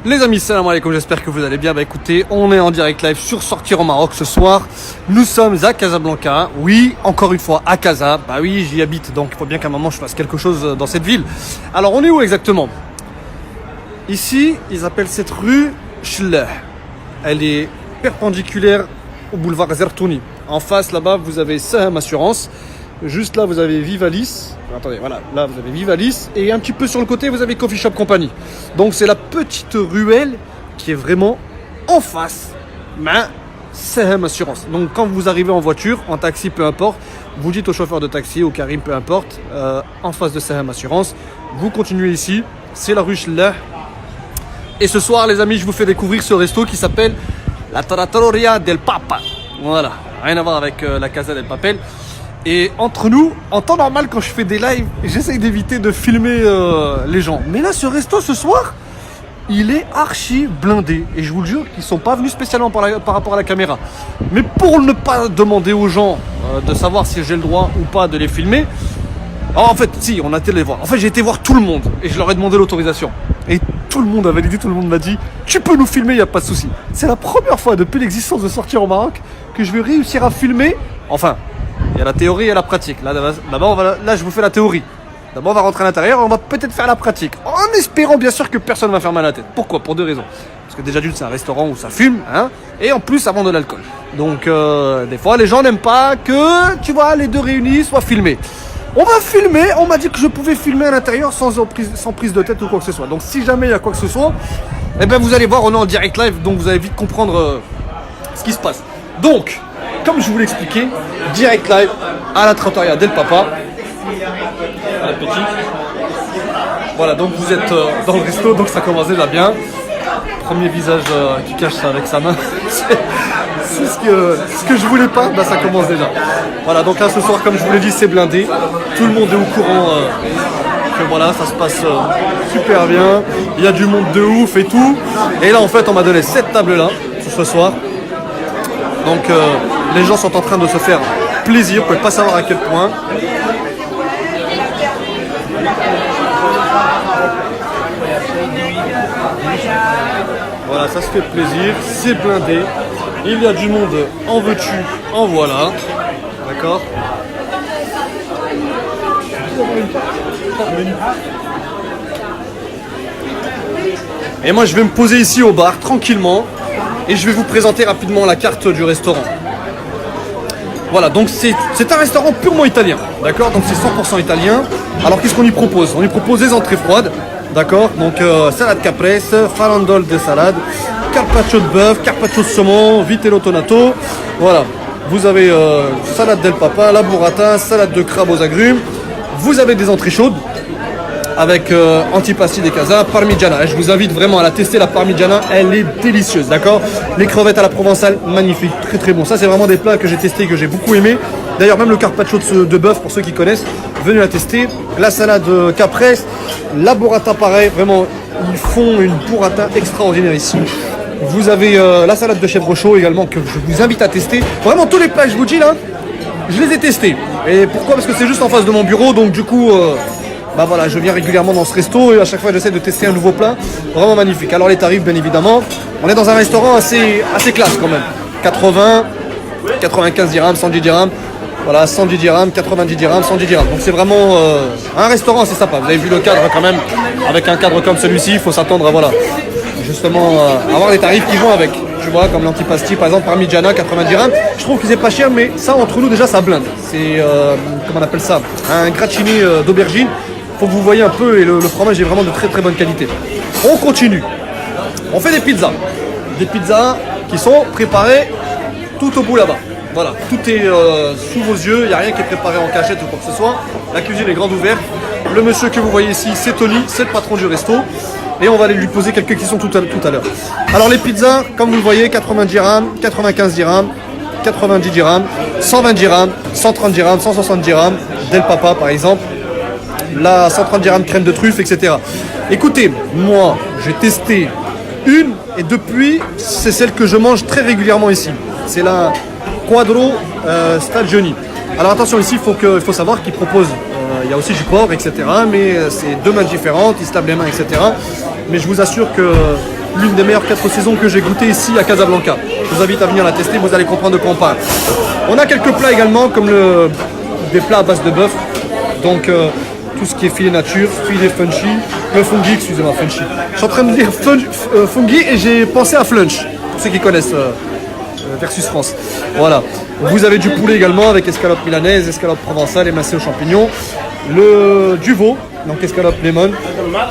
Les amis, salam alaikum, j'espère que vous allez bien. Bah écoutez, on est en direct live sur Sortir au Maroc ce soir. Nous sommes à Casablanca. Oui, encore une fois à Casa. Bah oui, j'y habite, donc il faut bien qu'à un moment je fasse quelque chose dans cette ville. Alors on est où exactement? Ici, ils appellent cette rue Chleh. Elle est perpendiculaire au boulevard Zertouni. En face là-bas, vous avez Saham Assurance. Juste là, vous avez Vivalis. Attendez, voilà, là vous avez Vivalis. Et un petit peu sur le côté, vous avez Coffee Shop Company. Donc c'est la petite ruelle qui est vraiment en face. Mais Saham Assurance. Donc quand vous arrivez en voiture, en taxi, peu importe, vous dites au chauffeur de taxi, au Karim, peu importe, en face de Saham Assurance. Vous continuez ici, c'est la rue Chleh. Et ce soir, les amis, je vous fais découvrir ce resto qui s'appelle la Trattoria del Papa. Voilà, rien à voir avec la Casa del Papel. Et entre nous, en temps normal, quand je fais des lives, j'essaye d'éviter de filmer les gens. Mais là, ce resto, ce soir, il est archi blindé. Et je vous le jure qu'ils ne sont pas venus spécialement par rapport à la caméra. Mais pour ne pas demander aux gens de savoir si j'ai le droit ou pas de les filmer, alors en fait, si, on a été les voir. En fait, j'ai été voir tout le monde et je leur ai demandé l'autorisation. Et tout le monde a validé, tout le monde m'a dit « Tu peux nous filmer, il n'y a pas de souci. » C'est la première fois depuis l'existence de Sortir au Maroc que je vais réussir à filmer. Enfin, il y a la théorie et la pratique. Là, je vous fais la théorie. D'abord, on va rentrer à l'intérieur et on va peut-être faire la pratique. En espérant bien sûr que personne ne va faire mal à la tête. Pourquoi? Pour deux raisons. Parce que déjà d'une, c'est un restaurant où ça fume, hein, et en plus, ça vend de l'alcool. Donc, des fois, les gens n'aiment pas que, tu vois, les deux réunis soient filmés. On va filmer, on m'a dit que je pouvais filmer à l'intérieur sans prise de tête ou quoi que ce soit. Donc si jamais il y a quoi que ce soit, eh ben vous allez voir, on est en direct live, donc vous allez vite comprendre ce qui se passe. Donc, comme je vous l'expliquais, direct live à la Trattoria del Papa. À la petite. Voilà, donc vous êtes dans le resto, donc ça commence déjà bien. Premier visage qui cache ça avec sa main. C'est ce que je voulais pas, bah ça commence déjà. Voilà, donc là ce soir, comme je vous l'ai dit, c'est blindé. Tout le monde est au courant que voilà, ça se passe super bien. Il y a du monde de ouf et tout. Et là en fait, on m'a donné cette table-là ce soir. Donc les gens sont en train de se faire plaisir, vous pouvez pas savoir à quel point. Voilà, ça se fait plaisir, c'est blindé. Il y a du monde, en veux-tu, en voilà. D'accord. Et moi je vais me poser ici au bar, tranquillement. Et je vais vous présenter rapidement la carte du restaurant. Voilà, donc c'est un restaurant purement italien. D'accord, donc c'est 100% italien. Alors qu'est-ce qu'on y propose? On y propose des entrées froides. D'accord, donc salade caprese, farandole de salade, carpaccio de bœuf, carpaccio de saumon, vitello tonato. Voilà, vous avez salade del papa, la burrata, salade de crabe aux agrumes. Vous avez des entrées chaudes avec antipasti de casa, parmigiana. Et je vous invite vraiment à la tester, la parmigiana, elle est délicieuse, d'accord. Les crevettes à la provençale, magnifique, très très bon. Ça c'est vraiment des plats que j'ai testés et que j'ai beaucoup aimé. D'ailleurs même le carpaccio de bœuf, pour ceux qui connaissent, venez la tester. La salade caprese, la burrata pareil, vraiment ils font une burrata extraordinaire ici. Vous avez la salade de chèvre chaud également que je vous invite à tester. Vraiment tous les plats que je vous dis là, je les ai testés. Et pourquoi? Parce que c'est juste en face de mon bureau, donc du coup bah voilà, je viens régulièrement dans ce resto et à chaque fois j'essaie de tester un nouveau plat. Vraiment magnifique. Alors les tarifs bien évidemment, on est dans un restaurant assez classe quand même. 80, 95 dirhams, 110 dirhams. Voilà, 110 dirhams, 90 dirhams, 110 dirhams. Donc c'est vraiment un restaurant assez sympa. Vous avez vu le cadre quand même. Avec un cadre comme celui-ci, il faut s'attendre à voilà, justement avoir les tarifs qui vont avec. Tu vois, comme l'antipasti par exemple, parmigiana, 90 dirhams. Je trouve qu'ils est pas cher, mais ça entre nous déjà ça blinde. C'est, comment on appelle ça, un gratiné d'aubergine. Faut que vous voyez un peu, et le fromage est vraiment de très très bonne qualité. On continue. On fait des pizzas. Des pizzas qui sont préparées tout au bout là-bas. Voilà, tout est sous vos yeux, il n'y a rien qui est préparé en cachette ou quoi que ce soit. La cuisine est grande ouverte. Le monsieur que vous voyez ici, c'est Tony, c'est le patron du resto. Et on va aller lui poser quelques questions tout à l'heure. Alors les pizzas, comme vous le voyez, 80 dirhams, 95 dirhams, 90 dirhams, 120 dirhams, 130 dirhams, 160 dirhams, Del Papa par exemple. Là, 130 dirhams crème de truffe, etc. Écoutez, moi, j'ai testé une et depuis, c'est celle que je mange très régulièrement ici. C'est la Quadro Stagioni. Alors attention, ici, il faut savoir qu'ils proposent, il y a aussi du porc, etc. Mais c'est deux mains différentes, ils se lavent les mains, etc. Mais je vous assure que l'une des meilleures 4 saisons que j'ai goûté ici à Casablanca. Je vous invite à venir la tester, vous allez comprendre de quoi on parle. On a quelques plats également, comme des plats à base de bœuf. Donc tout ce qui est filet nature, filet funky, fungi, excusez-moi, funky. Je suis en train de dire fungi et j'ai pensé à flunch, pour ceux qui connaissent versus France. Voilà. Vous avez du poulet également avec escalope milanaise, escalope provençale émincée aux champignons, du veau, donc escalope lemon,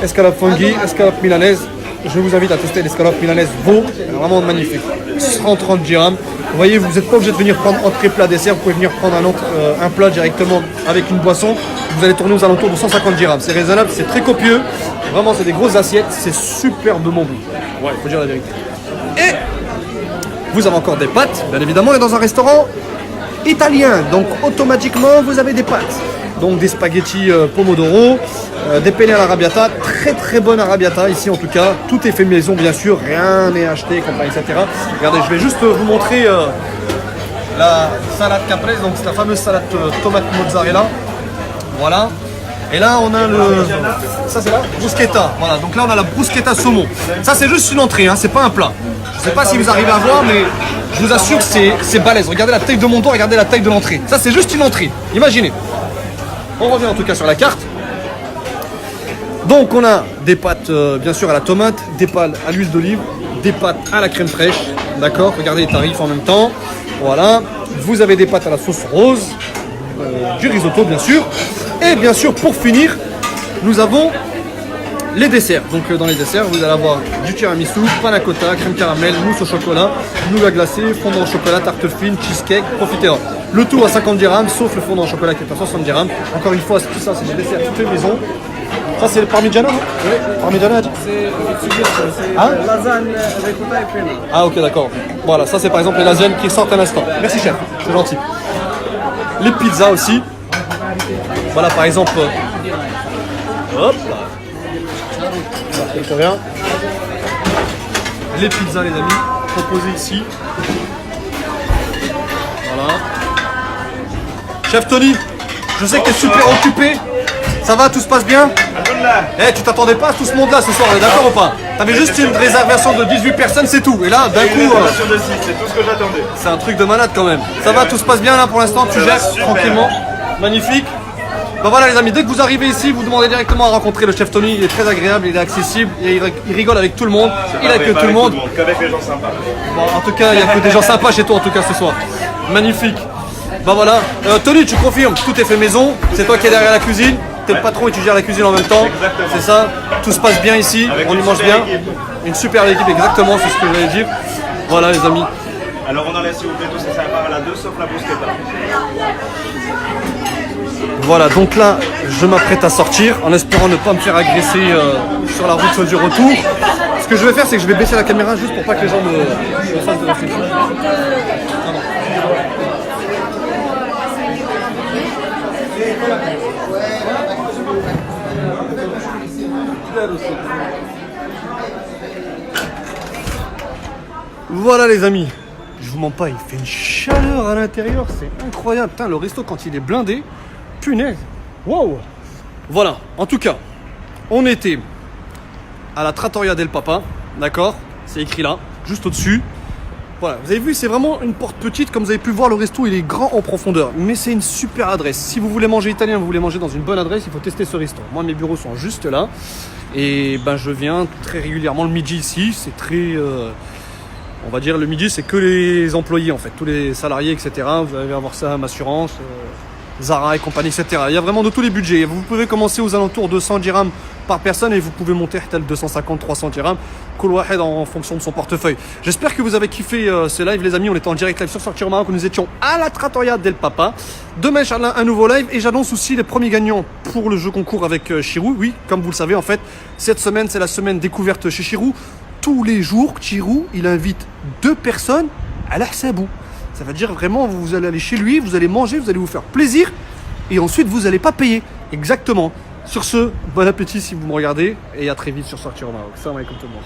escalope fungi, escalope milanaise. Je vous invite à tester l'escalope milanaise veau, vraiment magnifique. 130 dirhams. Vous voyez, vous n'êtes pas obligé de venir prendre entrée, plat, dessert. Vous pouvez venir prendre un plat directement avec une boisson. Vous allez tourner aux alentours de 150 dirhams. C'est raisonnable, c'est très copieux. Vraiment, c'est des grosses assiettes. C'est superbement bon. Ouais, il faut dire la vérité. Et vous avez encore des pâtes. Bien évidemment, on est dans un restaurant italien. Donc, automatiquement, vous avez des pâtes. Donc, des spaghettis pomodoro, des penne à l'arrabbiata. Très, très bonne arrabbiata ici, en tout cas. Tout est fait maison, bien sûr. Rien n'est acheté, compagnie, etc. Regardez, je vais juste vous montrer la salade caprese. Donc, c'est la fameuse salade tomate mozzarella. Voilà. Et là, on a ça, c'est la bruschetta. Voilà. Donc là, on a la bruschetta saumon. Ça, c'est juste une entrée, hein. C'est pas un plat. Je sais pas si vous arrivez à voir, mais je vous assure, c'est balèze. Regardez la taille de mon dos, regardez la taille de l'entrée. Ça, c'est juste une entrée. Imaginez. On revient en tout cas sur la carte. Donc on a des pâtes bien sûr à la tomate, des pâtes à l'huile d'olive, des pâtes à la crème fraîche. D'accord, regardez les tarifs en même temps. Voilà. Vous avez des pâtes à la sauce rose, du risotto bien sûr. Et bien sûr pour finir, nous avons les desserts. Donc dans les desserts, vous allez avoir du tiramisu, panna cotta, crème caramel, mousse au chocolat, nougat glacé, fondant au chocolat, tarte fine, cheesecake, profiterol. Le tout à 50 dirhams, sauf le fondant au chocolat qui est à 60 dirhams. Encore une fois, tout ça, c'est des desserts toutes les maisons. Ça, c'est le parmigiano, non? Oui. Parmigiano, c'est lasagne ricotta et penne. Ah, ok, d'accord. Voilà, ça, c'est par exemple les lasagnes qui sortent à l'instant. Merci, chef, c'est gentil. Les pizzas aussi. Voilà, par exemple. Hop là. Rien. Les pizzas, les amis, proposées ici. Voilà. Chef Tony, je sais que tu es super occupé. Ça va, tout se passe bien? Eh, tu t'attendais pas à tout ce monde-là ce soir, d'accord ou pas? T'avais juste une réservation de 18 personnes, c'est tout. Et là, d'un coup. C'est tout ce que j'attendais. C'est un truc de malade quand même. Ça va, tout se passe bien là pour l'instant, tu gères tranquillement. Magnifique. Ben voilà les amis, dès que vous arrivez ici, vous demandez directement à rencontrer le chef Tony. Il est très agréable, il est accessible, et il rigole avec tout le monde. Il accueille tout le monde. Qu'avec les gens sympas. Bon, en tout cas, il n'y a que des gens sympas chez toi en tout cas ce soir. Magnifique. Ben voilà. Tony, tu confirmes, tout est fait maison. C'est toi qui es derrière la cuisine. T'es le patron et tu gères la cuisine en même temps. Exactement. C'est ça. Tout se passe bien ici. Avec on y mange bien. Équipe. Une super équipe, exactement, c'est ce que j'allais dire. Voilà les amis. Alors on enlève s'il vous plaît tous ces sympas à la 2 sauf la bruschetta. Voilà, donc là, je m'apprête à sortir en espérant ne pas me faire agresser sur la route du retour. Ce que je vais faire, c'est que je vais baisser la caméra juste pour pas que les gens me fassent de réflexion. Voilà les amis, je vous mens pas, il fait une chaleur à l'intérieur, c'est incroyable. Putain, le resto quand il est blindé, punaise, wow. Voilà, en tout cas, on était à la Trattoria del Papa, d'accord? C'est écrit là, juste au-dessus. Voilà, vous avez vu, c'est vraiment une porte petite. Comme vous avez pu voir, le resto, il est grand en profondeur. Mais c'est une super adresse. Si vous voulez manger italien, vous voulez manger dans une bonne adresse, il faut tester ce resto. Moi, mes bureaux sont juste là. Et ben, je viens très régulièrement le midi ici. C'est très... on va dire le midi, c'est que les employés, en fait. Tous les salariés, etc. Vous allez avoir ça, Assurance, Zara et compagnie, etc. Il y a vraiment de tous les budgets. Vous pouvez commencer aux alentours de 100 dirhams par personne et vous pouvez monter à 250-300 dirhams en fonction de son portefeuille. J'espère que vous avez kiffé ce live les amis. On était en direct live sur Sortir au Maroc. Nous étions à la Trattoria del Papa. Demain, Inch'Allah, un nouveau live et j'annonce aussi les premiers gagnants pour le jeu concours avec Chirou. Oui, comme vous le savez en fait, cette semaine c'est la semaine découverte chez Chirou. Tous les jours, Chirou, il invite 2 personnes à l'Ahsabou. Ça veut dire vraiment, vous allez aller chez lui, vous allez manger, vous allez vous faire plaisir et ensuite vous n'allez pas payer. Exactement. Sur ce, bon appétit si vous me regardez et à très vite sur Sortir au Maroc. Salam alaikum tout le monde.